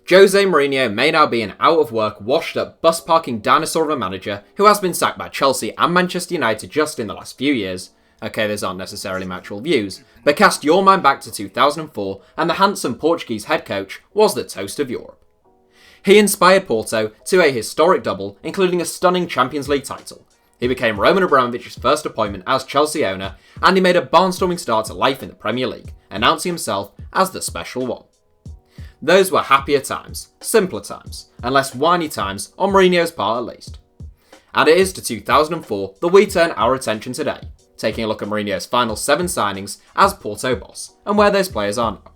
Jose Mourinho may now be an out-of-work, washed-up, bus-parking dinosaur of a manager who has been sacked by Chelsea and Manchester United just in the last few years. Okay, those aren't necessarily my actual views, but cast your mind back to 2004 and the handsome Portuguese head coach was the toast of Europe. He inspired Porto to a historic double, including a stunning Champions League title. He became Roman Abramovich's first appointment as Chelsea owner, and he made a barnstorming start to life in the Premier League, announcing himself as the Special One. Those were happier times, simpler times, and less whiny times on Mourinho's part at least. And it is to 2004 that we turn our attention today, taking a look at Mourinho's final 7 signings as Porto boss, and where those players are now.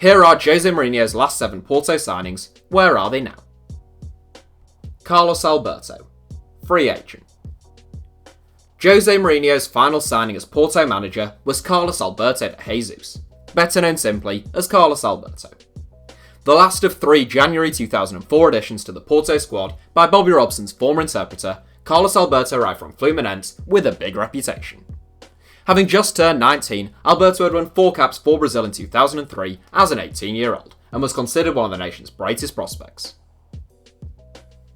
Here are Jose Mourinho's last 7 Porto signings. Where are they now? Carlos Alberto, free agent. Jose Mourinho's final signing as Porto manager was Carlos Alberto de Jesus, better known simply as Carlos Alberto. The last of 3 January 2004 additions to the Porto squad by Bobby Robson's former interpreter, Carlos Alberto arrived from Fluminense with a big reputation. Having just turned 19, Alberto had won 4 caps for Brazil in 2003 as an 18-year-old, and was considered one of the nation's brightest prospects.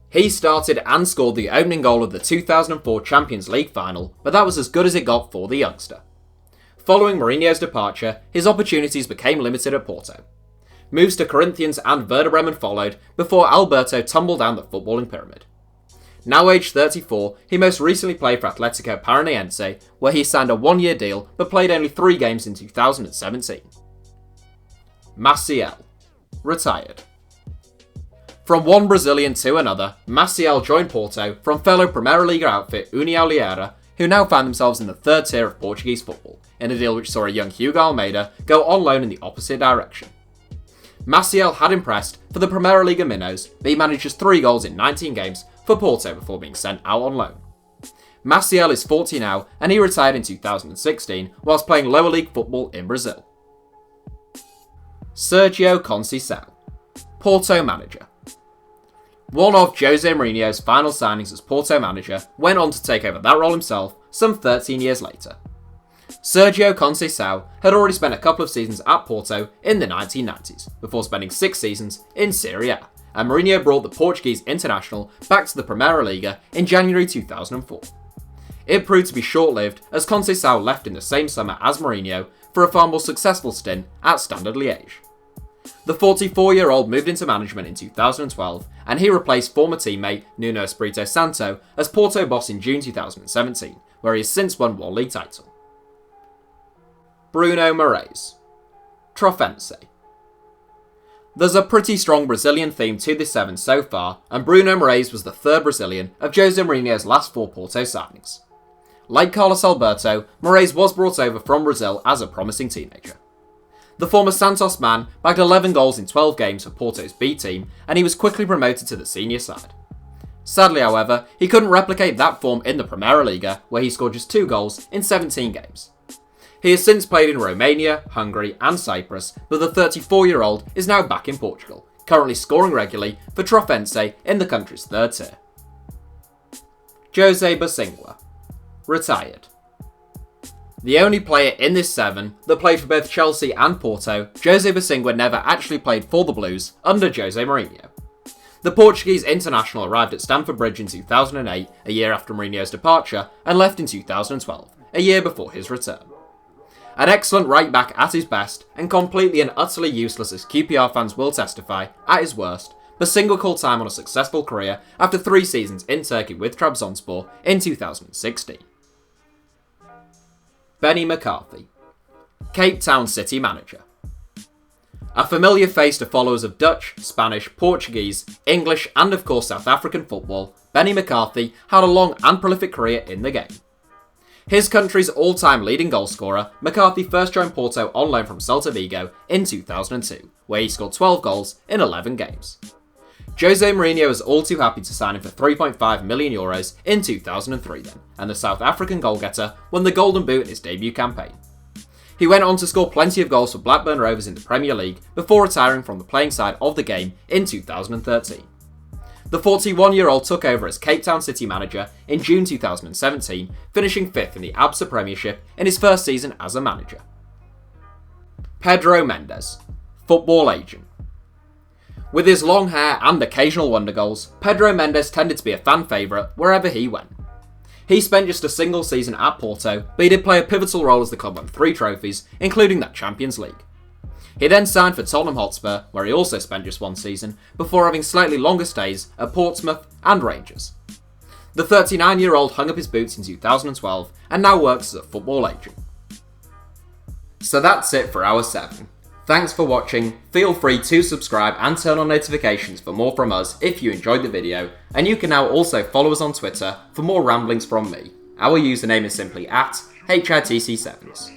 He started and scored the opening goal of the 2004 Champions League final, but that was as good as it got for the youngster. Following Mourinho's departure, his opportunities became limited at Porto. Moves to Corinthians and Werder Bremen followed before Alberto tumbled down the footballing pyramid. Now aged 34, he most recently played for Atletico Paranaense, where he signed a 1-year deal but played only 3 games in 2017. MACIEL, retired. From one Brazilian to another, MACIEL joined Porto from fellow Primeira Liga outfit União Liera, who now found themselves in the 3rd tier of Portuguese football, in a deal which saw a young Hugo Almeida go on loan in the opposite direction. MACIEL had impressed for the Primeira Liga Minnows, but he managed just 3 goals in 19 games for Porto before being sent out on loan. MACIEL is 40 now, and he retired in 2016 whilst playing lower league football in Brazil. Sérgio Conceição, Porto manager. One of Jose Mourinho's final signings as Porto manager went on to take over that role himself some 13 years later. Sérgio Conceição had already spent a couple of seasons at Porto in the 1990s, before spending 6 seasons in Serie A, and Mourinho brought the Portuguese international back to the Primeira Liga in January 2004. It proved to be short-lived as Conceição left in the same summer as Mourinho for a far more successful stint at Standard Liège. The 44-year-old moved into management in 2012, and he replaced former teammate Nuno Espirito Santo as Porto boss in June 2017, where he has since won 1 league title. Bruno Moraes, Trofense. There's a pretty strong Brazilian theme to this 7 so far, and Bruno Moraes was the 3rd Brazilian of Jose Mourinho's last 4 Porto signings. Like Carlos Alberto, Moraes was brought over from Brazil as a promising teenager. The former Santos man bagged 11 goals in 12 games for Porto's B team, and he was quickly promoted to the senior side. Sadly, however, he couldn't replicate that form in the Primeira Liga, where he scored just 2 goals in 17 games. He has since played in Romania, Hungary and Cyprus, but the 34-year-old is now back in Portugal, currently scoring regularly for Trofense in the country's 3rd tier. Jose Bosingwa, retired. The only player in this 7 that played for both Chelsea and Porto, Jose Bosingwa never actually played for the Blues under Jose Mourinho. The Portuguese international arrived at Stamford Bridge in 2008, a year after Mourinho's departure, and left in 2012, a year before his return. An excellent right-back at his best, and completely and utterly useless as QPR fans will testify, at his worst, Bosingwa called time on a successful career after 3 seasons in Turkey with Trabzonspor in 2016. BENNI McCarthy, Cape Town City manager. A familiar face to followers of Dutch, Spanish, Portuguese, English and of course South African football, BENNI McCarthy had a long and prolific career in the game. His country's all-time leading goalscorer, McCarthy first joined Porto on loan from Celta Vigo in 2002, where he scored 12 goals in 11 games. Jose Mourinho was all too happy to sign him for €3.5 million in 2003 then, and the South African goalgetter won the Golden Boot in his debut campaign. He went on to score plenty of goals for Blackburn Rovers in the Premier League before retiring from the playing side of the game in 2013. The 41-year-old took over as Cape Town City manager in June 2017, finishing 5th in the ABSA Premiership in his first season as a manager. Pedro Mendes, football agent. With his long hair and occasional wonder goals, Pedro Mendes tended to be a fan favourite wherever he went. He spent just a single season at Porto, but he did play a pivotal role as the club won 3 trophies, including that Champions League. He then signed for Tottenham Hotspur, where he also spent just 1 season, before having slightly longer stays at Portsmouth and Rangers. The 39-year-old hung up his boots in 2012 and now works as a football agent. So that's it for Hour 7. Thanks for watching. Feel free to subscribe and turn on notifications for more from us if you enjoyed the video, and you can now also follow us on Twitter for more ramblings from me. Our username is simply @HITC Sevens.